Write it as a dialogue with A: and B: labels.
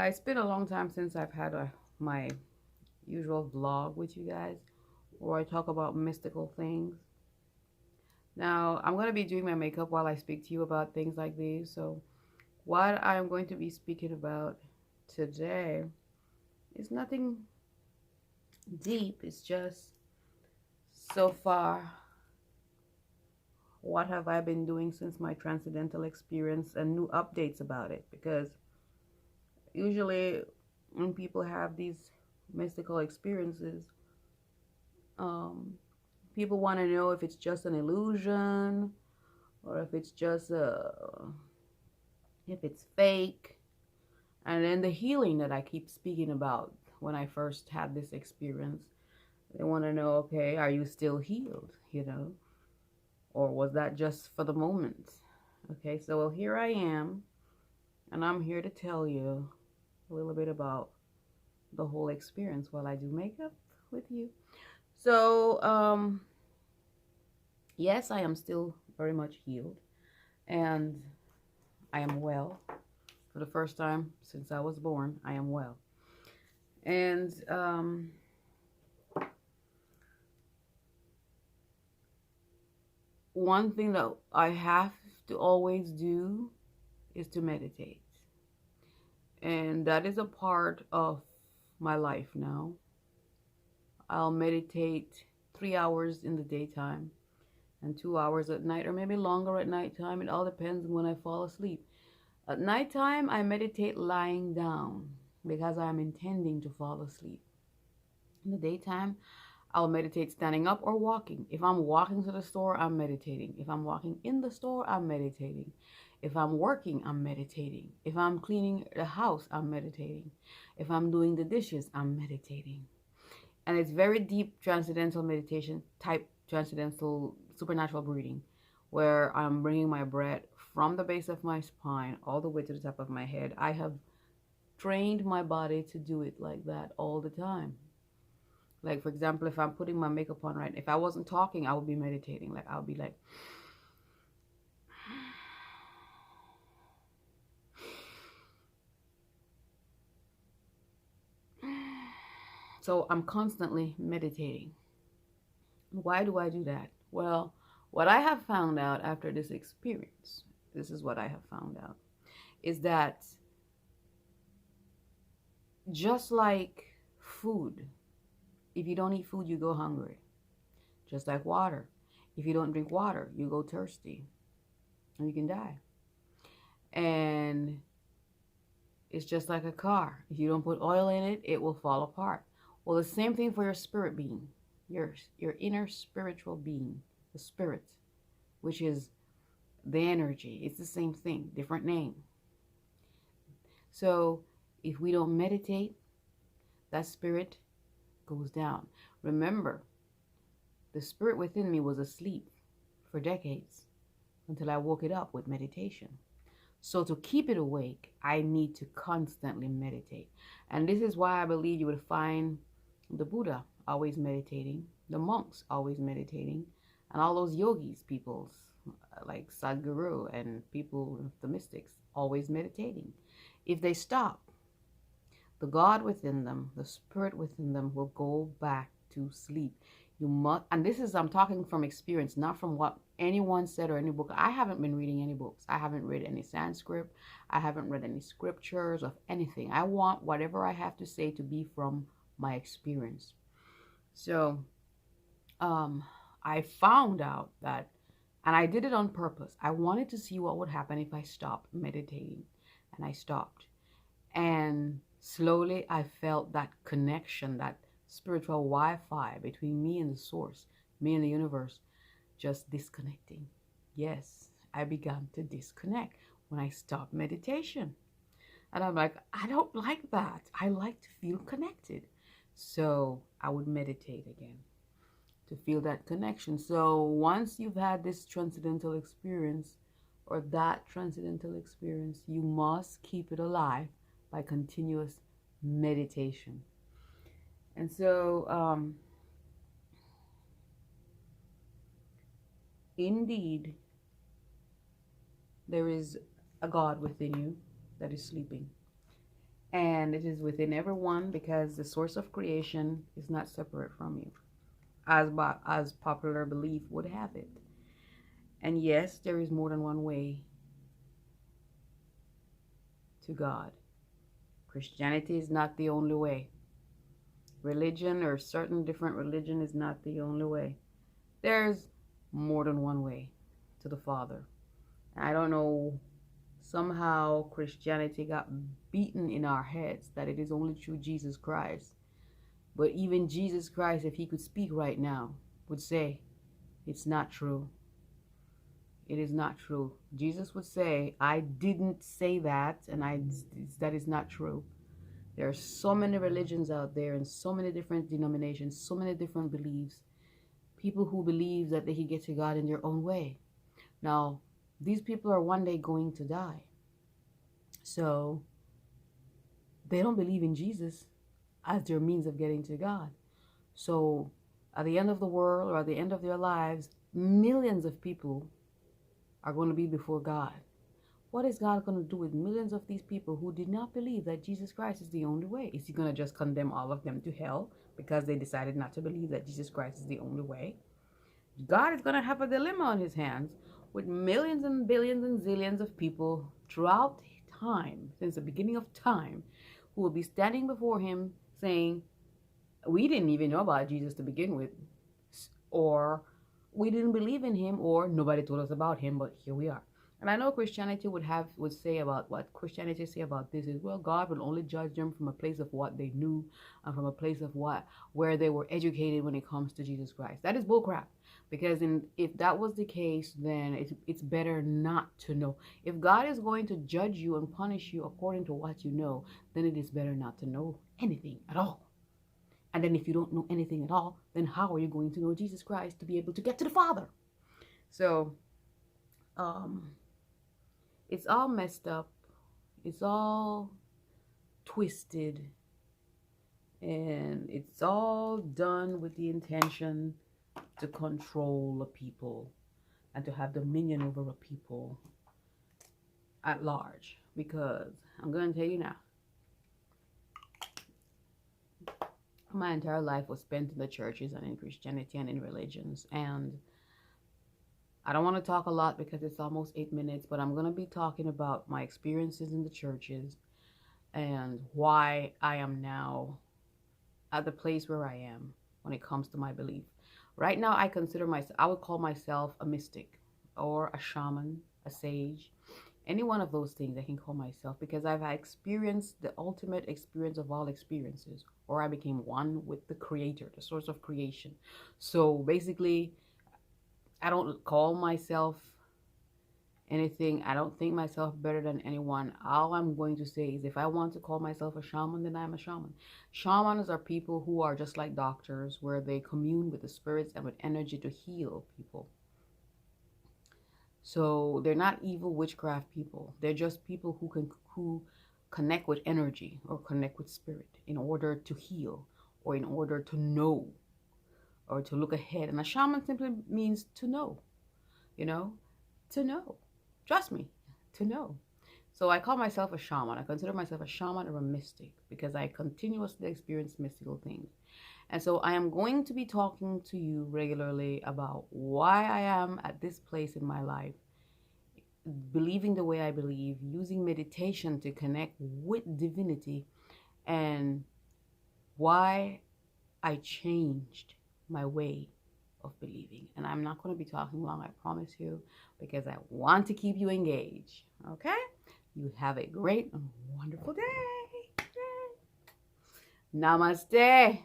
A: It's been a long time since I've had my usual vlog with you guys where I talk about mystical things. Now, I'm going to be doing my makeup while I speak to you about things like these. So, what I'm going to be speaking about today is nothing deep. It's just so far, what have I been doing since my transcendental experience and new updates about it. Because usually, when people have these mystical experiences, um, people want to know if it's just an illusion or if it's just if it's fake. And then the healing that I keep speaking about when I first had this experience, they want to know, okay, are you still healed? Or was that just for the moment? Okay, so well, here I am, and I'm here to tell you a little bit about the whole experience while I do makeup with you. So, yes, I am still very much healed, and I am well. For the first time since I was born, I am well. And one thing that I have to always do is to meditate. And that is a part of my life now. I'll meditate 3 hours in the daytime and 2 hours at night, or maybe longer at nighttime. It all depends on when I fall asleep. At nighttime, I meditate lying down because I'm intending to fall asleep. In the daytime, I'll meditate standing up or walking. If I'm walking to the store, I'm meditating. If I'm walking in the store, I'm meditating. If I'm working, I'm meditating. If I'm cleaning the house, I'm meditating. If I'm doing the dishes, I'm meditating. And it's very deep transcendental meditation type, transcendental supernatural breathing, where I'm bringing my breath from the base of my spine all the way to the top of my head. I have trained my body to do it like that all the time. Like, for example, if I'm putting my makeup on, right, if I wasn't talking, I would be meditating. Like, I'll be like, so I'm constantly meditating. Why do I do that? Well, what I have found out after this experience, this is what I have found out, is that just like food, if you don't eat food, you go hungry. Just like water. If you don't drink water, you go thirsty and you can die. And it's just like a car. If you don't put oil in it, it will fall apart. Well, the same thing for your spirit being, your inner spiritual being, the spirit, which is the energy. It's the same thing, different name. So if we don't meditate, that spirit goes down. Remember, the spirit within me was asleep for decades until I woke it up with meditation. So to keep it awake, I need to constantly meditate. And this is why I believe you would find the Buddha always meditating, the monks always meditating, and all those yogis, peoples like Sadhguru and people, the mystics, always meditating. If they stop, the God within them, the spirit within them will go back to sleep. You must, and this is, I'm talking from experience, not from what anyone said or any book. I haven't been reading any books. I haven't read any Sanskrit. I haven't read any scriptures of anything. I want whatever I have to say to be from my experience. So, I found out that, and I did it on purpose. I wanted to see what would happen if I stopped meditating, and I stopped. And slowly I felt that connection, that spiritual Wi-Fi between me and the source, me and the universe, just disconnecting. Yes, I began to disconnect when I stopped meditation. And I'm like, I don't like that. I like to feel connected. So I would meditate again to feel that connection. So once you've had this transcendental experience or that transcendental experience, you must keep it alive by continuous meditation. And so, indeed, there is a God within you that is sleeping. And it is within everyone, because the source of creation is not separate from you, as popular belief would have it. And yes, there is more than one way to God. Christianity is not the only way. Religion, or certain different religion, is not the only way. There's more than one way to the Father. I don't know, somehow Christianity got beaten in our heads that it is only through Jesus Christ. But even Jesus Christ, if he could speak right now, would say, it's not true. It is not true. Jesus would say, I didn't say that, and that is not true. There are so many religions out there, and so many different denominations, so many different beliefs. People who believe that they can get to God in their own way. Now, these people are one day going to die. So, they don't believe in Jesus as their means of getting to God. So, at the end of the world, or at the end of their lives, millions of people are going to be before God. What is God going to do with millions of these people who did not believe that Jesus Christ is the only way? Is he going to just condemn all of them to hell because they decided not to believe that Jesus Christ is the only way? God is going to have a dilemma on his hands with millions and billions and zillions of people throughout time, since the beginning of time, who will be standing before him saying, we didn't even know about Jesus to begin with, or we didn't believe in him, or nobody told us about him, but here we are. And I know Christianity would say about what Christianity say about this is, well, God will only judge them from a place of what they knew, and from a place of where they were educated when it comes to Jesus Christ. That is bullcrap. Because if that was the case, then it's better not to know. If God is going to judge you and punish you according to what you know, then it is better not to know anything at all. And then if you don't know anything at all, then how are you going to know Jesus Christ to be able to get to the Father? So, it's all messed up. It's all twisted. And it's all done with the intention to control a people and to have dominion over a people at large. Because I'm going to tell you now, my entire life was spent in the churches and in Christianity and in religions. And I don't want to talk a lot because it's almost 8 minutes, but I'm going to be talking about my experiences in the churches and why I am now at the place where I am when it comes to my belief. Right now, I would call myself a mystic or a shaman, a sage, any one of those things I can call myself, because I've experienced the ultimate experience of all experiences, or I became one with the creator, the source of creation. So basically, I don't call myself anything. I don't think myself better than anyone. All I'm going to say is, if I want to call myself a shaman, then I'm a shaman. Shamans are people who are just like doctors, where they commune with the spirits and with energy to heal people. So they're not evil witchcraft people. They're just people who connect with energy or connect with spirit in order to heal, or in order to know, or to look ahead. And a shaman simply means to know, to know. Trust me, to know. So I call myself a shaman. I consider myself a shaman or a mystic because I continuously experience mystical things. And so I am going to be talking to you regularly about why I am at this place in my life, believing the way I believe, using meditation to connect with divinity, and why I changed my way of believing. And I'm not going to be talking long, I promise you, because I want to keep you engaged. Okay? You have a great and wonderful day. Namaste.